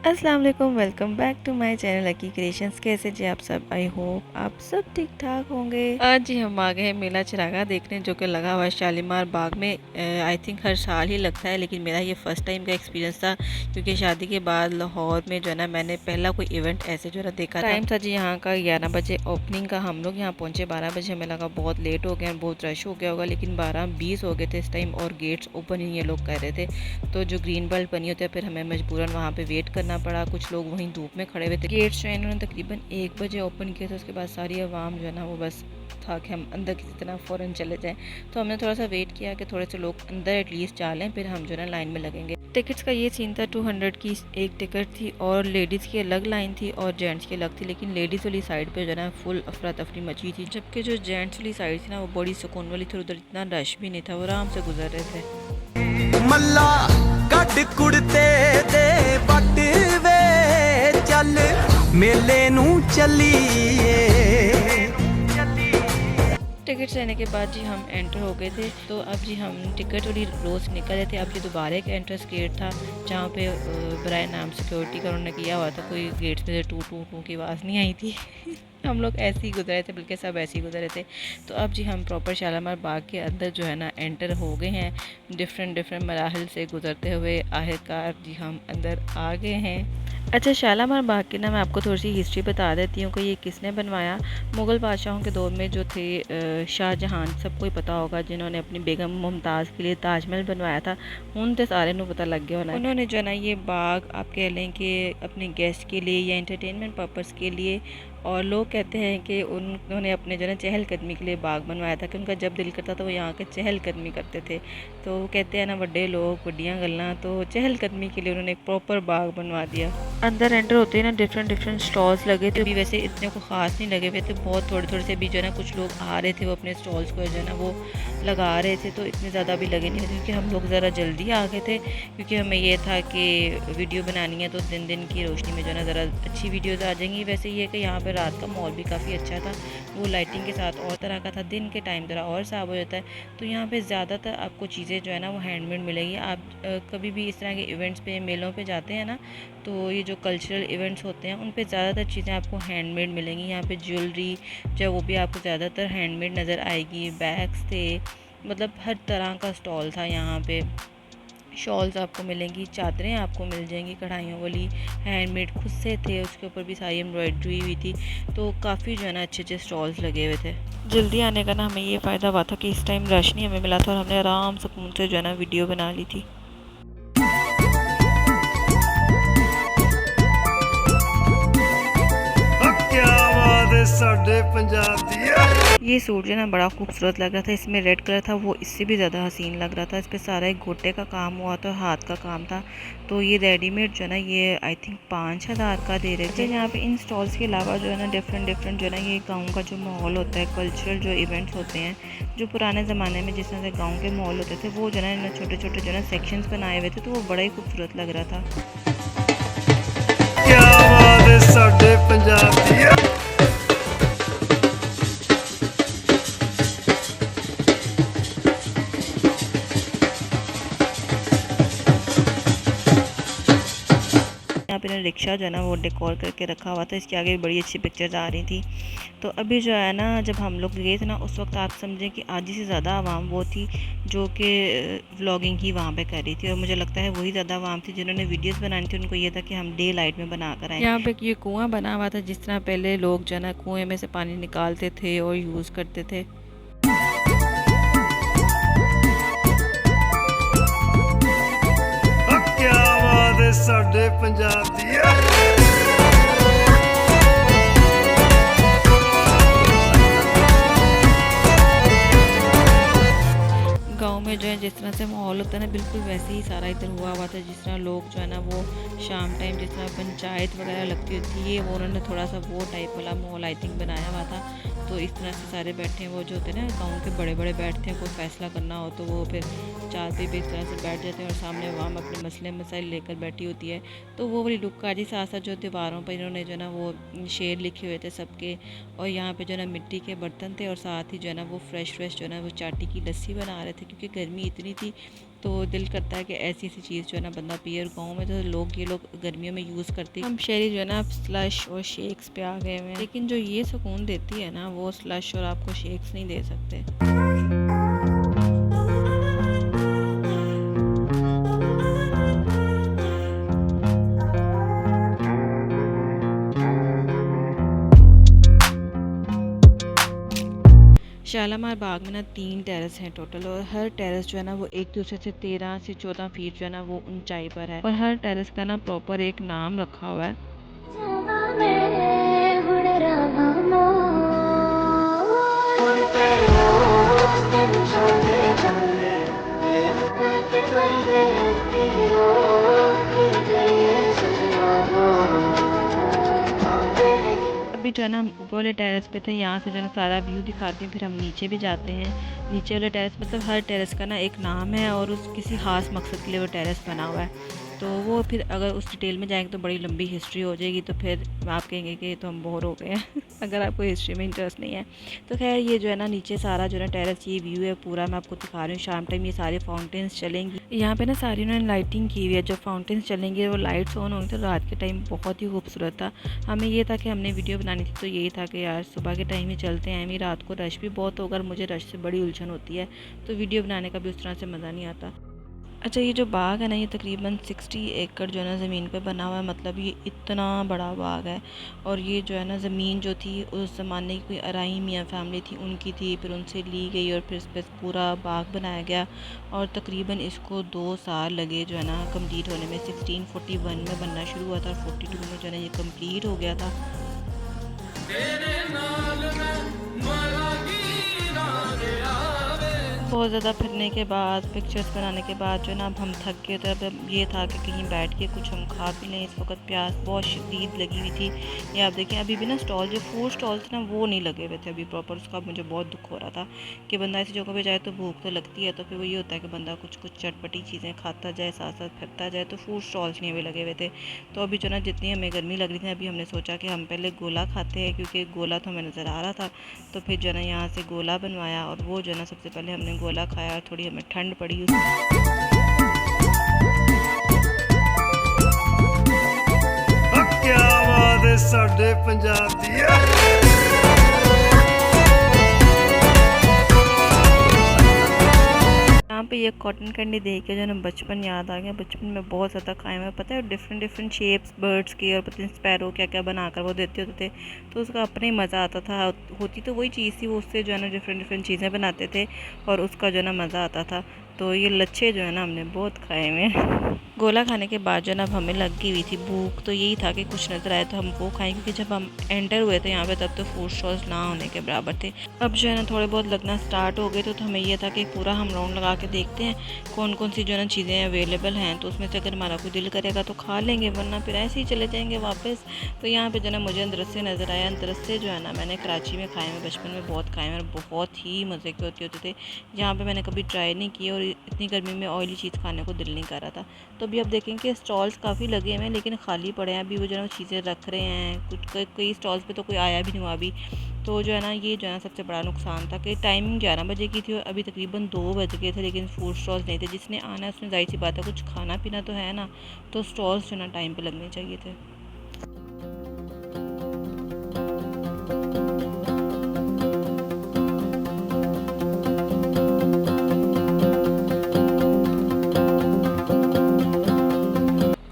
अस्सलाम वालेकुम, welcome back to my channel lucky creations. कैसे जी आप सब? आई होप आप सब ठीक ठाक होंगे। आज जी हम आ गए हैं मेला चिरागा देखने, जो कि लगा हुआ है शालीमार बाग में। आई थिंक हर साल ही लगता है, लेकिन मेरा ये फ़र्स्ट टाइम का एक्सपीरियंस था, क्योंकि शादी के बाद लाहौर में जो है ना मैंने पहला कोई इवेंट ऐसे जो है ना देखा। टाइम था जी यहाँ का 11 बजे ओपनिंग का। हम लोग यहाँ पहुँचे 12 बजे। हमें लगा बहुत लेट हो गया, बहुत रश हो गया होगा, लेकिन 12:20 हो गए थे इस टाइम, और गेट्स ओपन ही ये लोग कह रहे थे। तो जो ग्रीन बल्ब बनी होती है, फिर हमें मजबूरन वहाँ पे वेट करना पड़ा। कुछ लोग वहीं धूप में खड़े हुए थे। गेट्स जो है इन्होंने तकरीबन 1 बजे ओपन किए थे। उसके बाद सारी आवाम जो है ना वो बस था कि हम अंदर किसी तरह फ़ौरन चले जाएं। तो हमने थोड़ा सा वेट किया कि थोड़े से लोग अंदर एटलीस्ट जा लें, फिर हम जो है ना लाइन में लगेंगे। टिकट्स का ये सीन था, 200 की एक टिकट थी, और लेडीज़ की अलग लाइन थी और जेंट्स की अलग थी। लेकिन लेडीज़ वाली साइड पे जो है ना फुल अफरा तफरी मची थी, जबकि जो जेंट्स वाली साइड थी ना वो बड़ी सुकून वाली थी। उधर इतना रश भी नहीं था, वो आराम से गुजर रहे थे। मल्ला ਕੱਢ ਕੁੜਤੇ ਦੇ ਵੱਟ ਵੇ ਚੱਲ ਮੇਲੇ ਨੂੰ ਚੱਲੀਏ। टिकट लेने के बाद जी हम एंटर हो गए थे। तो अब जी हम टिकट वाली रो से निकल रहे थे। अब ये दोबारा एक एंट्रेंस गेट था, जहाँ पे बराए नाम सिक्योरिटी का उन्होंने किया हुआ था। कोई गेट में से टू टू टू की आवाज़ नहीं आई थी। हम लोग ऐसे ही गुजरे थे, बल्कि सब ऐसे ही गुजरे थे। तो अब जी हम प्रॉपर शालीमार बाग के अंदर जो है ना एंटर हो गए हैं। डिफरेंट मराहल से गुजरते हुए आखिरकार जी हम अंदर आ गए हैं। अच्छा, शालीमार बाग की ना मैं आपको थोड़ी सी हिस्ट्री बता देती हूँ कि ये किसने बनवाया। मुग़ल बादशाहों के दौर में जो थे शाहजहां, सबको ही पता होगा, जिन्होंने अपनी बेगम मुमताज़ के लिए ताजमहल बनवाया था। उन तो सारे को पता लग गया होना। उन्होंने जो है ना ये बाग आप कह लें कि अपने गेस्ट के लिए या एंटरटेनमेंट पर्पज़ के लिए, और लोग कहते हैं कि उन्होंने अपने जो है ना चहलकदमी के लिए बाग बनवाया था, कि उनका जब दिल करता था वो यहाँ के चहलकदमी करते थे। तो कहते हैं ना बड़े लोग बड़ियाँ गल्लां, तो चहलकदमी के लिए उन्होंने एक प्रॉपर बाग बनवा दिया। अंदर एंटर होते ही ना डिफरेंट स्टॉल्स लगे थे। अभी वैसे इतने को ख़ास नहीं लगे हुए थे, बहुत थोड़े से भी जो है ना कुछ लोग आ रहे थे, वो अपने स्टॉल्स को जो है ना वो लगा रहे थे। तो इतने ज़्यादा भी लगे नहीं थे, क्योंकि हम लोग ज़रा जल्दी आ गए थे, क्योंकि हमें ये था कि वीडियो बनानी है तो दिन की रोशनी में जो है ना ज़रा अच्छी वीडियोज़ आ जाएंगी। वैसे ये कि यहाँ पर रात का माहौल भी काफ़ी अच्छा था, वो लाइटिंग के साथ और तरह का था। दिन के टाइम ज़रा और साफ हो जाता है। तो यहाँ पे ज़्यादातर आपको चीज़ें जो है ना वो हैंडमेड मिलेगी। आप कभी भी इस तरह के इवेंट्स पे, मेलों पे जाते हैं ना, तो ये जो कल्चरल इवेंट्स होते हैं उन पे ज़्यादातर चीज़ें आपको हैंडमेड मिलेंगी। यहाँ पे ज्वेलरी जो है वो भी आपको ज़्यादातर हैंडमेड नज़र आएगी। बैग्स थे, मतलब हर तरह का स्टॉल था यहाँ पे। शॉल्स आपको मिलेंगी, चादरें आपको मिल जाएंगी कढ़ाइयों वाली, हैंडमेड खुद से थे, उसके ऊपर भी सारी एम्ब्रॉयडरी हुई थी। तो काफ़ी जो है ना अच्छे स्टॉल्स लगे हुए थे। जल्दी आने का ना हमें ये फ़ायदा हुआ था कि इस टाइम रश नहीं हमें मिला था, और हमने आराम सुकून से जो है ना वीडियो बना ली थी। क्या बात है साडे पंजाब दी। ये सूट जो है ना बड़ा खूबसूरत लग रहा था। इसमें रेड कलर था, वो इससे भी ज़्यादा हसीन लग रहा था। इस पर सारा एक गोटे का काम हुआ था, हाथ का काम था। तो ये रेडीमेड जो है ना ये आई थिंक 5,000 का दे रहे थे। यहाँ पे इन स्टॉल्स के अलावा जो है ना डिफरेंट जो है ना ये गाँव का जो माहौल होता है, कल्चरल जो इवेंट्स होते हैं, जो पुराने ज़माने में जिस तरह से गाँव के माहौल होते थे, वो जो है ना छोटे जो है ना सेक्शंस बनाए हुए थे, तो वो बड़ा ही खूबसूरत लग रहा था। क्या बात है साडे पंजाब दी। यहाँ पे ना रिक्शा जो है ना वो डेकोर करके रखा हुआ था, इसके आगे भी बड़ी अच्छी पिक्चर्स आ रही थी। तो अभी जो है ना जब हम लोग गए थे ना, उस वक्त आप समझें कि आधी से ज़्यादा आवाम वो थी जो कि व्लॉगिंग ही वहाँ पे कर रही थी, और मुझे लगता है वही ज़्यादा आवाम थी जिन्होंने वीडियोस बनानी थी। उनको ये था कि हम डे लाइट में बना कर आए। यहाँ पे ये कुआं बना हुआ था, जिस तरह पहले लोग जो है ना कुएँ में से पानी निकालते थे और यूज़ करते थे। क्या बात है साडे पंजाब दी। गाँव में जो है जिस तरह से माहौल होता है ना, बिल्कुल वैसे ही सारा इधर हुआ था। जिस तरह लोग जो है ना वो शाम टाइम जिस तरह पंचायत वगैरह लगती होती है, वो उन्होंने थोड़ा सा वो टाइप वाला माहौल आई थिंक बनाया हुआ था। तो इस तरह से सारे बैठे हैं, वो जो होते हैं ना गाँव के बड़े बैठते हैं, कोई फैसला करना हो तो वो फिर चार पे भी इस तरह से बैठ जाते हैं, और सामने आवाम अपने मसले मसाइल लेकर बैठी होती है। तो वो वाली लुक का जी। साथ साथ जो दीवारों पर इन्होंने जो है ना वो शेर लिखे हुए थे सबके, और यहाँ पे जो है ना मिट्टी के बर्तन थे, और साथ ही जो है ना वो फ्रेश जो है ना वो चाटी की लस्सी बना रहे थे, क्योंकि गर्मी इतनी थी तो दिल करता है कि ऐसी ऐसी चीज़ जो है ना बंदा पिए। और गाँव में तो ये लोग गर्मियों में यूज़ करते हैं। हम शहरी जो है ना स्लश और शेक्स पे आ गए हुए हैं, लेकिन जो ये सुकून देती है ना वो स्लश और आपको शेक्स नहीं दे सकते। शालामार बाग में ना 3 टेरेस हैं टोटल, और हर टेरेस जो है ना वो एक दूसरे से 13 से 14 फीट जो है ना वो ऊंचाई पर है। और हर टेरेस का ना प्रॉपर एक नाम रखा हुआ है। अभी जो है ना हम ऊपर वाले टेरेस पे थे, यहाँ से जो है ना सारा व्यू दिखाती हूँ, फिर हम नीचे भी जाते हैं। नीचे वाले टेरेस मतलब हर टेरेस का ना एक नाम है और उस किसी खास मकसद के लिए वो टेरेस बना हुआ है। तो वो फिर अगर उस डिटेल में जाएंगे तो बड़ी लंबी हिस्ट्री हो जाएगी, तो फिर आप कहेंगे कि तो हम बोर हो गए हैं अगर आपको हिस्ट्री में इंटरेस्ट नहीं है तो। खैर ये जो है ना नीचे सारा जो है ना टेरेस ये व्यू है पूरा, मैं आपको दिखा रही हूँ। शाम टाइम ये सारे फाउंटेन्स चलेंगी यहाँ पे ना, सारी उन्होंने लाइटिंग की हुई है। जो फाउंटेन्स चलेंगे वो लाइट्स ऑन होंगी, तो रात के टाइम बहुत ही खूबसूरत था। हमें ये था कि हमने वीडियो बनानी थी, तो यही था कि यार सुबह के टाइम ही चलते हैं। रात को रश भी बहुत होगा और मुझे रश से बड़ी उलझन होती है, तो वीडियो बनाने का भी उस तरह से मज़ा नहीं आता। अच्छा ये जो बाग है ना ये तकरीबन 60 एकड़ जो है ना ज़मीन पे बना हुआ है, मतलब ये इतना बड़ा बाग है। और ये जो है ना ज़मीन जो थी उस ज़माने की कोई अराई मियाँ फैमिली थी उनकी थी, फिर उनसे ली गई और फिर इस पर पूरा बाग बनाया गया। और तकरीबन इसको 2 साल लगे जो है ना कंप्लीट होने में। 1641 में बनना शुरू हुआ था और 42 में जो है ना ये कंप्लीट हो गया था। बहुत ज़्यादा फिरने के बाद, पिक्चर्स बनाने के बाद जो है ना अब हम थक गए थे। अब ये था कि कहीं बैठ के कुछ हम खा पी लें। इस वक्त प्यास बहुत शदीद लगी हुई थी। ये आप देखें अभी भी ना स्टॉल जो फूड स्टॉल थे ना वो नहीं लगे हुए थे अभी प्रॉपर। उसका मुझे बहुत दुख हो रहा था कि बंदा ऐसी जगह पे जाए तो भूख तो लगती है, तो फिर वो ये होता है कि बंदा कुछ चटपटी चीज़ें खाता जाए, साथ साथ फिरता जाए। तो फूड स्टॉल्स नहीं अभी लगे हुए थे। तो अभी जो ना जितनी हमें गर्मी लग रही थी, अभी हमने सोचा कि हम पहले गोला खाते हैं, क्योंकि गोला तो हमें नज़र आ रहा था। तो फिर जो है ना यहाँ से गोला बनवाया और वो जो है ना सबसे पहले हमने गोला खाया। और थोड़ी हमें ठंड पड़ी क्या बात है साडे पंजाब दी। यहाँ पे ये कॉटन कैंडी देख के जो ना बचपन याद आ गया। बचपन में बहुत ज़्यादा खाए हुए, पता है डिफरेंट शेप्स बर्ड्स की और पता नहीं स्पैरो क्या क्या बनाकर वो देते होते थे, तो उसका अपने ही मज़ा आता था। होती तो वही चीज़ थी, वो उससे जो है ना डिफरेंट चीज़ें बनाते थे और उसका जो है ना मज़ा आता था। तो ये लच्छे जो है ना हमने बहुत खाए हुए गोला खाने के बाद जो है ना अब हमें लग गई हुई थी भूख, तो यही था कि कुछ नज़र आए तो हम वो खाएं, क्योंकि जब हम एंटर हुए थे यहाँ पे तब तो फूड स्टॉल्स ना होने के बराबर थे। अब जो है ना थोड़े बहुत लगना स्टार्ट हो गए, तो हमें ये था कि पूरा हम राउंड लगा के देखते हैं कौन कौन सी जो है ना चीज़ें अवेलेबल हैं, तो उसमें से अगर हमारा कोई दिल करेगा तो खा लेंगे, वरना फिर ऐसे ही चले जाएंगे वापस। तो यहाँ पे जो है ना मुझे अंदरसे नज़र आया। अंदरसे जो है ना मैंने कराची में खाए हुए, बचपन में बहुत खाए हुए, बहुत ही मज़े के होते थे। यहाँ पर मैंने कभी ट्राई नहीं किए और इतनी गर्मी में ऑयली चीज़ खाने को दिल नहीं कर रहा था। तो अभी आप देखें कि स्टॉल्स काफ़ी लगे हुए हैं लेकिन खाली पड़े हैं। अभी वो जो है चीज़ें रख रहे हैं, कुछ कई स्टॉल्स पे तो कोई आया भी नहीं हुआ अभी। तो जो है ना ये जो है ना सबसे बड़ा नुकसान था कि टाइमिंग 11 बजे की थी और अभी तकरीबन 2 बज गए थे, लेकिन फूड स्टॉल्स नहीं थे। जिसने आना है उसने जाहिर सी बात है कुछ खाना पीना तो है ना, तो स्टॉल्स जो है ना टाइम पर लगने चाहिए थे।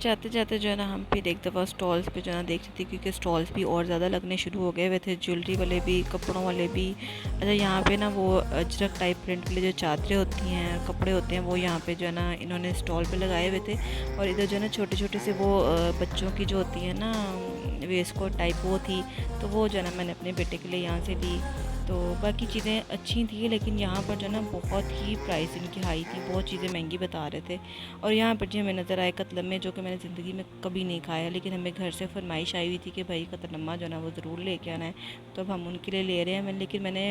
जाते जाते जो है ना हम फिर एक दफ़ा स्टॉल्स पे जो है ना देखते थे, क्योंकि स्टॉल्स भी और ज़्यादा लगने शुरू हो गए हुए थे, ज्वेलरी वाले भी, कपड़ों वाले भी। अच्छा यहाँ पे ना वो अजरक टाइप प्रिंट के लिए जो चादरें होती हैं, कपड़े होते हैं, वो यहाँ पे जो है ना इन्होंने स्टॉल पे लगाए हुए थे। और इधर जो है ना छोटे छोटे से वो बच्चों की जो होती है ना वेस्टकोट टाइप वो थी, तो वो जो है ना मैंने अपने बेटे के लिए यहाँ से ली। तो बाकी चीज़ें अच्छी थी, लेकिन यहाँ पर जो है ना बहुत ही प्राइस इनकी हाई थी, बहुत चीज़ें महंगी बता रहे थे। और यहाँ पर जी हमें नज़र आए कतलम्मे, जो कि मैंने ज़िंदगी में कभी नहीं खाया, लेकिन हमें घर से फरमाइश आई हुई थी कि भाई कतलम्मा जो है ना वो ज़रूर लेके आना है। तो अब हम उनके लिए ले रहे हैं। लेकिन मैंने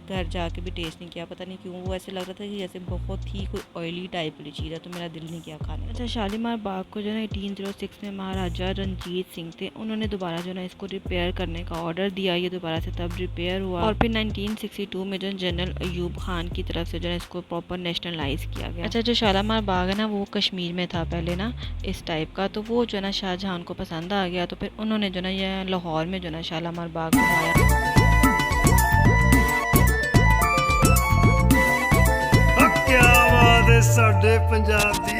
घर जाके भी टेस्ट नहीं किया, पता नहीं क्यों वो ऐसे लग रहा था कि जैसे बहुत ही कोई ऑयली टाइप वाली चीज़ है, तो मेरा दिल नहीं किया खाने। अच्छा शालीमार बाग को जो है 1806 में महाराजा रंजीत सिंह थे, उन्होंने दोबारा जो है ना इसको रिपेयर करने का ऑर्डर दिया। ये दोबारा से तब रिपेयर हुआ और फिर 1962 में जो जनरल अयूब खान की तरफ से जो है इसको प्रॉपर नेशनलाइज किया गया। अच्छा, जो शालामार बाग है ना वो कश्मीर में था पहले ना इस टाइप का, तो वो जो है ना शाहजहां को पसंद आ गया, तो फिर उन्होंने जो ना ये लाहौर में जो ना शालामार बाग बनवाया। क्या बात है साडे पंजाब दी।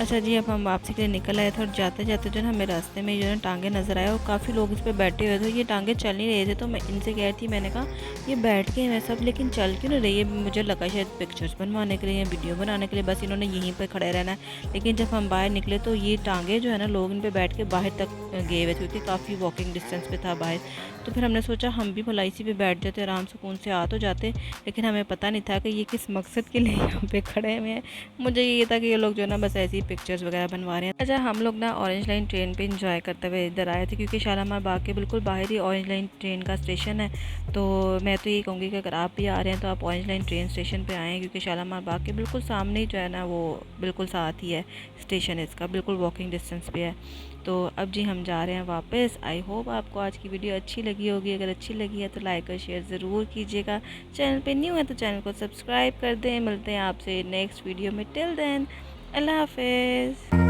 अच्छा जी, अब हम वापसी के लिए निकल आए थे और जाते जाते जो है हमें रास्ते में जो है टांगे नज़र आए और काफ़ी लोग इस पे बैठे हुए थे। ये टांगे चल नहीं रहे थे, तो मैं इनसे कह रही थी, मैंने कहा ये बैठ के हैं सब लेकिन चल क्यों नहीं रही है। मुझे लगा शायद पिक्चर्स बनवाने के लिए या वीडियो बनाने के लिए बस इन्होंने यहीं पर खड़े रहना है। लेकिन जब हम बाहर निकले तो ये टांगे जो है ना लोग इन पर बैठ के बाहर तक गए हुए थे, क्योंकि काफ़ी वॉकिंग डिस्टेंस पे था बाहर। तो फिर हमने सोचा हम भी भला इसी पे बैठ जाते, आराम सुकून से आ तो जाते, लेकिन हमें पता नहीं था कि ये किस मकसद के लिए यहाँ पे खड़े हुए हैं। मुझे ये था कि ये लोग जो है ना बस ऐसी पिक्चर्स वगैरह बनवा रहे हैं। अच्छा, हम लोग ना ऑरेंज लाइन ट्रेन पे इंजॉय करते हुए इधर आए थे, क्योंकि शालामार बाग के बिल्कुल बाहर ही ऑरेंज लाइन ट्रेन का स्टेशन है। तो मैं तो ये कहूँगी कि अगर आप भी आ रहे हैं तो आप ऑरेंज लाइन ट्रेन स्टेशन पे आएँ, क्योंकि शालामार बाग के बिल्कुल सामने ही जो है ना वो बिल्कुल साथ ही है स्टेशन, इसका बिल्कुल वॉकिंग डिस्टेंस पे है। तो अब जी हम जा रहे हैं वापस। आई होप आपको आज की वीडियो अच्छी लगी होगी। अगर अच्छी लगी है तो लाइक और शेयर ज़रूर कीजिएगा। चैनल पे न्यू है तो चैनल को सब्सक्राइब कर दें। मिलते हैं आपसे नेक्स्ट वीडियो में। टिल देन अल्लाह हाफिज़।